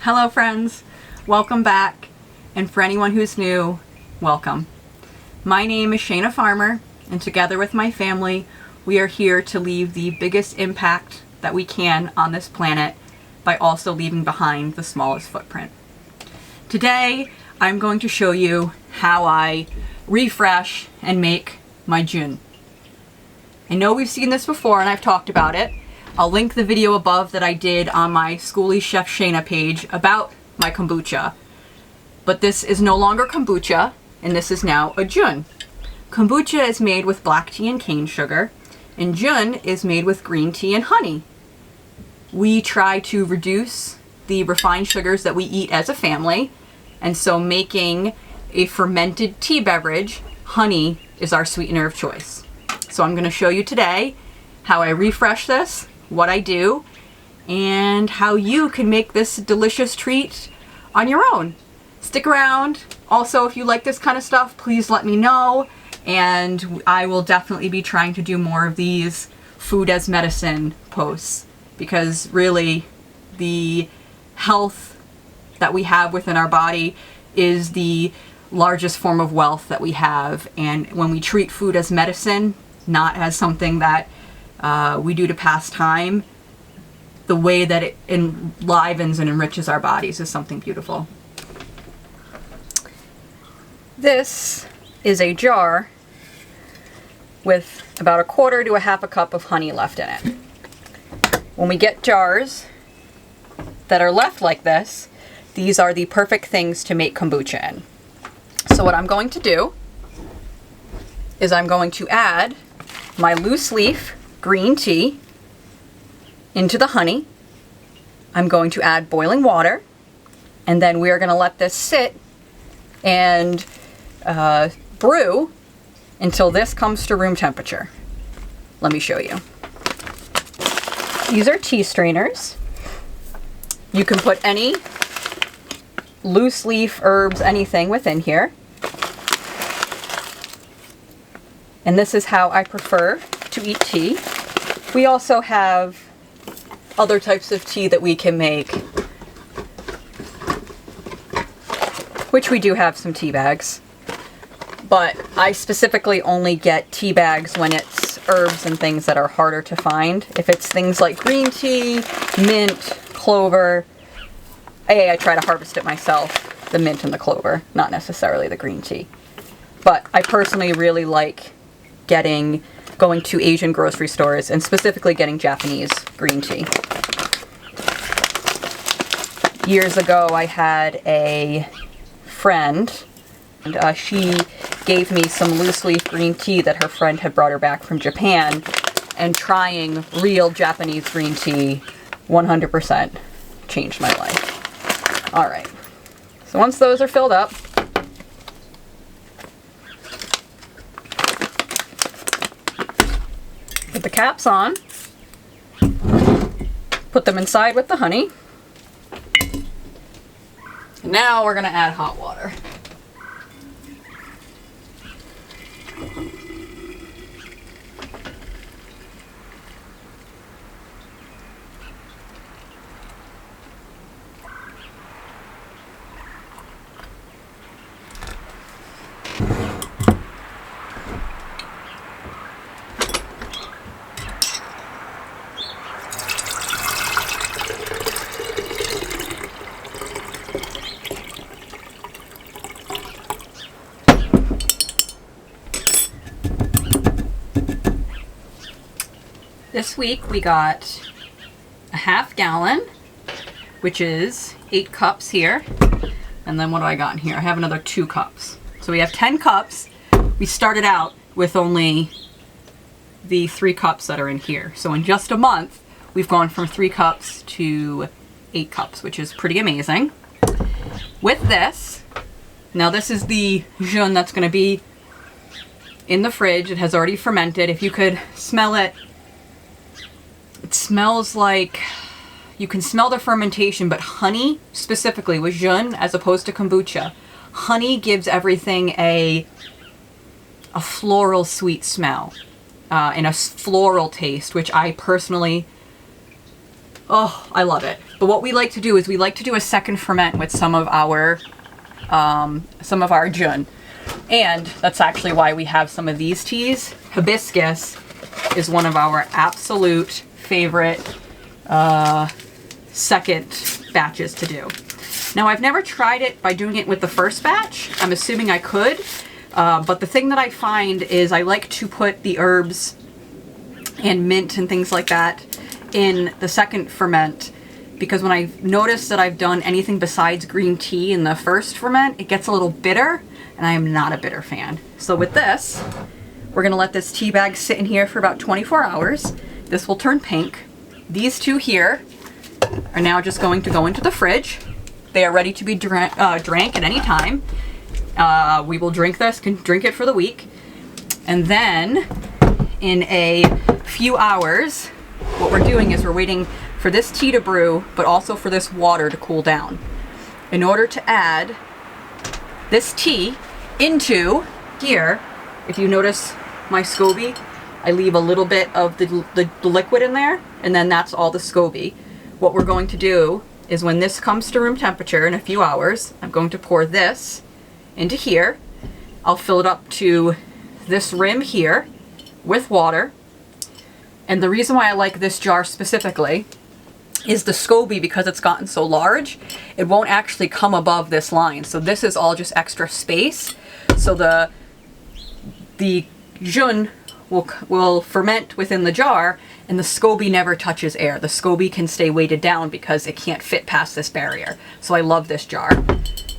Hello friends, welcome back, and for anyone who's new, welcome. My name is Shaina Farmer, and together with my family, we are here to leave the biggest impact that we can on this planet by also leaving behind the smallest footprint. Today, I'm going to show you how I refresh and make my jun. I know we've seen this before and I've talked about it. I'll link the video above that I did on my Scoby Chef Shaina page about my kombucha. But this is no longer kombucha, and this is now a jun. Kombucha is made with black tea and cane sugar, and jun is made with green tea and honey. We try to reduce the refined sugars that we eat as a family, and so making a fermented tea beverage, honey is our sweetener of choice. So I'm going to show you today how I refresh this, what I do, and how you can make this delicious treat on your own. Stick around. Also, if you like this kind of stuff, please let me know, and I will definitely be trying to do more of these food as medicine posts, because really the health that we have within our body is the largest form of wealth that we have, and when we treat food as medicine, not as something that we do to pass time, the way that it enlivens and enriches our bodies is something beautiful. This is a jar with about a quarter to a half a cup of honey left in it. When we get jars that are left like this, these are the perfect things to make kombucha in. So what I'm going to do is I'm going to add my loose leaf green tea into the honey. I'm going to add boiling water, and then we are going to let this sit and brew until this comes to room temperature. Let me show you. These are tea strainers. You can put any loose leaf, herbs, anything within here. And this is how I prefer to eat tea. We also have other types of tea that we can make, which we do have some tea bags, but I specifically only get tea bags when it's herbs and things that are harder to find. If it's things like green tea, mint, clover, I try to harvest it myself, the mint and the clover, not necessarily the green tea. But I personally really like going to Asian grocery stores and specifically getting Japanese green tea. Years ago, I had a friend, and she gave me some loose leaf green tea that her friend had brought her back from Japan, and trying real Japanese green tea 100% changed my life. All right, so once those are filled up, put the caps on, put them inside with the honey. And now we're going to add hot water. This week we got a half gallon, which is 8 cups here. And then what do I got in here? I have another 2 cups. So we have 10 cups. We started out with only the 3 cups that are in here. So in just a month, we've gone from 3 cups to 8 cups, which is pretty amazing. With this, now this is the jun that's going to be in the fridge. It has already fermented. If you could smell it, it smells like, you can smell the fermentation, but honey specifically with jun as opposed to kombucha. Honey gives everything a floral sweet smell and a floral taste, which I personally Oh, I love it. But what we like to do is we like to do a second ferment with some of our jun. And that's actually why we have some of these teas. Hibiscus is one of our absolute favorite second batches to do. Now, I've never tried it by doing it with the first batch. I'm assuming I could. But the thing that I find is I like to put the herbs and mint and things like that in the second ferment, because when I've noticed that I've done anything besides green tea in the first ferment, it gets a little bitter, and I am not a bitter fan. So with this, we're gonna let this tea bag sit in here for about 24 hours. This will turn pink. These two here are now just going to go into the fridge. They are ready to be drank at any time. We will drink this, can drink it for the week. And then in a few hours, what we're doing is we're waiting for this tea to brew, but also for this water to cool down. In order to add this tea into here, if you notice my Scoby, I leave a little bit of the liquid in there, and then that's all the Scoby. What we're going to do is when this comes to room temperature in a few hours, I'm going to pour this into here. I'll fill it up to this rim here with water. And the reason why I like this jar specifically is the Scoby, because it's gotten so large, it won't actually come above this line. So this is all just extra space. So the jun will ferment within the jar, and the Scoby never touches air. The Scoby can stay weighted down because it can't fit past this barrier. So I love this jar.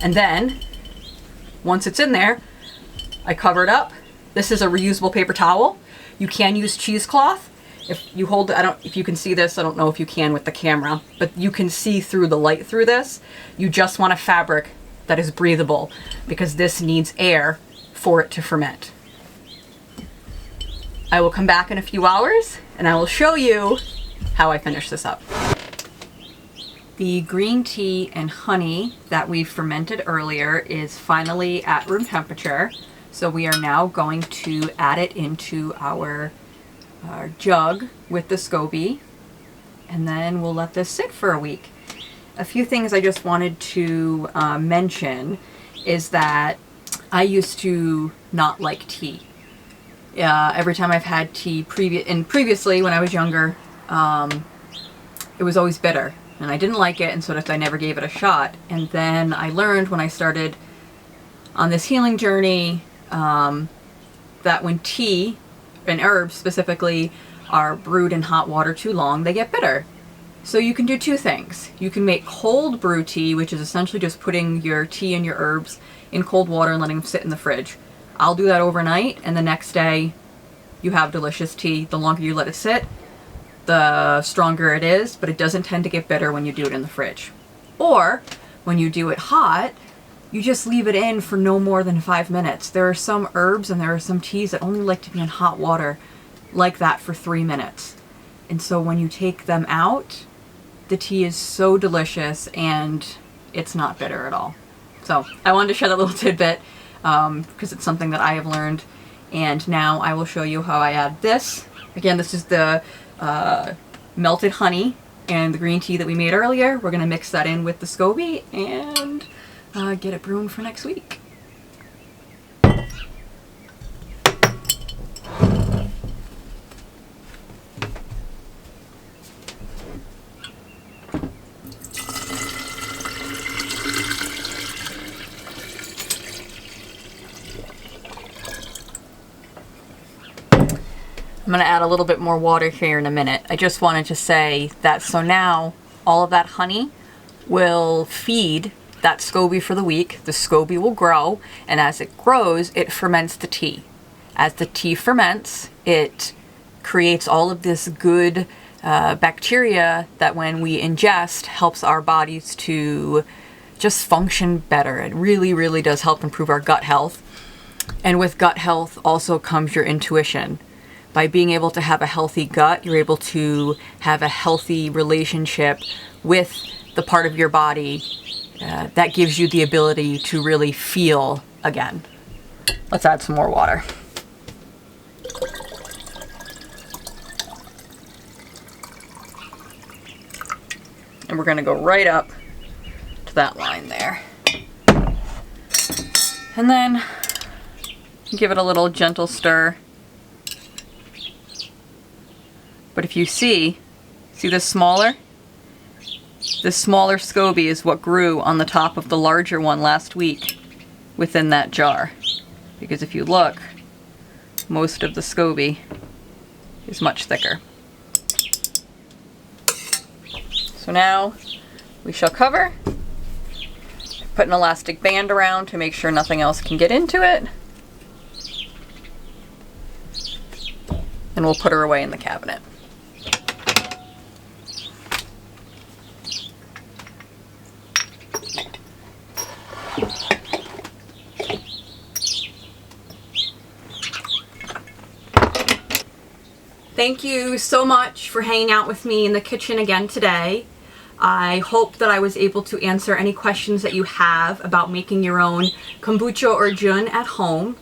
And then once it's in there, I cover it up. This is a reusable paper towel. You can use cheesecloth. If you hold, if you can see this, I don't know if you can with the camera, but you can see through the light through this. You just want a fabric that is breathable, because this needs air for it to ferment. I will come back in a few hours and I will show you how I finish this up. The green tea and honey that we fermented earlier is finally at room temperature. So we are now going to add it into our jug with the Scoby, and then we'll let this sit for a week. A few things I just wanted to mention is that I used to not like tea. Every time I've had tea previously when I was younger, it was always bitter, and I didn't like it, and so I never gave it a shot. And then I learned when I started on this healing journey that when tea and herbs specifically are brewed in hot water too long, they get bitter. So you can do two things. You can make cold brew tea, which is essentially just putting your tea and your herbs in cold water and letting them sit in the fridge. I'll do that overnight, and the next day you have delicious tea. The longer you let it sit, the stronger it is, but it doesn't tend to get bitter when you do it in the fridge. Or when you do it hot, you just leave it in for no more than 5 minutes. There are some herbs and there are some teas that only like to be in hot water like that for 3 minutes. And so when you take them out, the tea is so delicious and it's not bitter at all. So I wanted to share that little tidbit because it's something that I have learned. And now I will show you how I add this. Again, this is the melted honey and the green tea that we made earlier. We're gonna mix that in with the Scoby and get it brewing for next week. I'm going to add a little bit more water here in a minute. I just wanted to say that so now all of that honey will feed that Scoby for the week. The Scoby will grow, and as it grows, it ferments the tea. As the tea ferments, it creates all of this good bacteria that when we ingest helps our bodies to just function better. It really, really does help improve our gut health. And with gut health also comes your intuition. By being able to have a healthy gut, you're able to have a healthy relationship with the part of your body that gives you the ability to really feel again. Let's add some more water. And we're going to go right up to that line there. And then give it a little gentle stir. But if you see this smaller? This smaller Scoby is what grew on the top of the larger one last week within that jar. Because if you look, most of the Scoby is much thicker. So now we shall cover, put an elastic band around to make sure nothing else can get into it, and we'll put her away in the cabinet. Thank you so much for hanging out with me in the kitchen again today. I hope that I was able to answer any questions that you have about making your own kombucha or jun at home.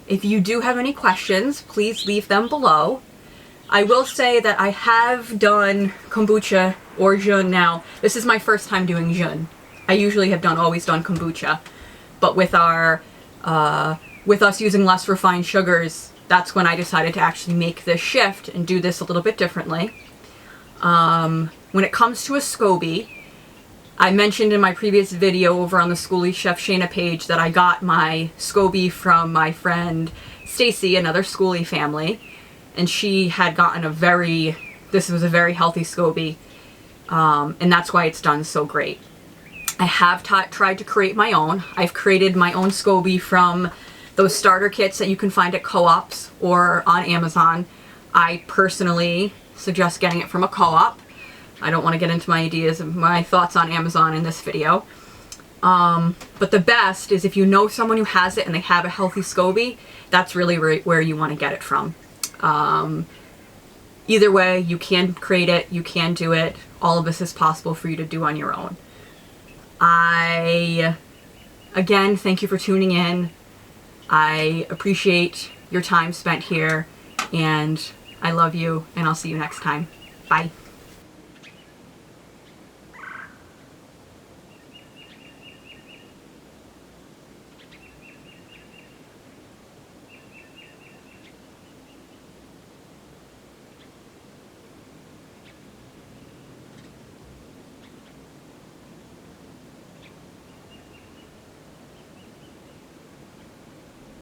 If you do have any questions, please leave them below. I will say that I have done kombucha or jun now. This is my first time doing jun. I usually have always done kombucha, but with us using less refined sugars, that's when I decided to actually make this shift and do this a little bit differently. When it comes to a Scoby, I mentioned in my previous video over on the Schooly Chef Shaina page that I got my Scoby from my friend Stacy, another Schooly family, and she had gotten this was a very healthy Scoby, and that's why it's done so great. I have tried to create my own. I've created my own Scoby from those starter kits that you can find at co-ops or on Amazon. I personally suggest getting it from a co-op. I don't want to get into my thoughts on Amazon in this video. But the best is if you know someone who has it and they have a healthy Scoby, that's really where you want to get it from. Either way, you can create it, you can do it. All of this is possible for you to do on your own. Again, thank you for tuning in. I appreciate your time spent here, and I love you, and I'll see you next time. Bye.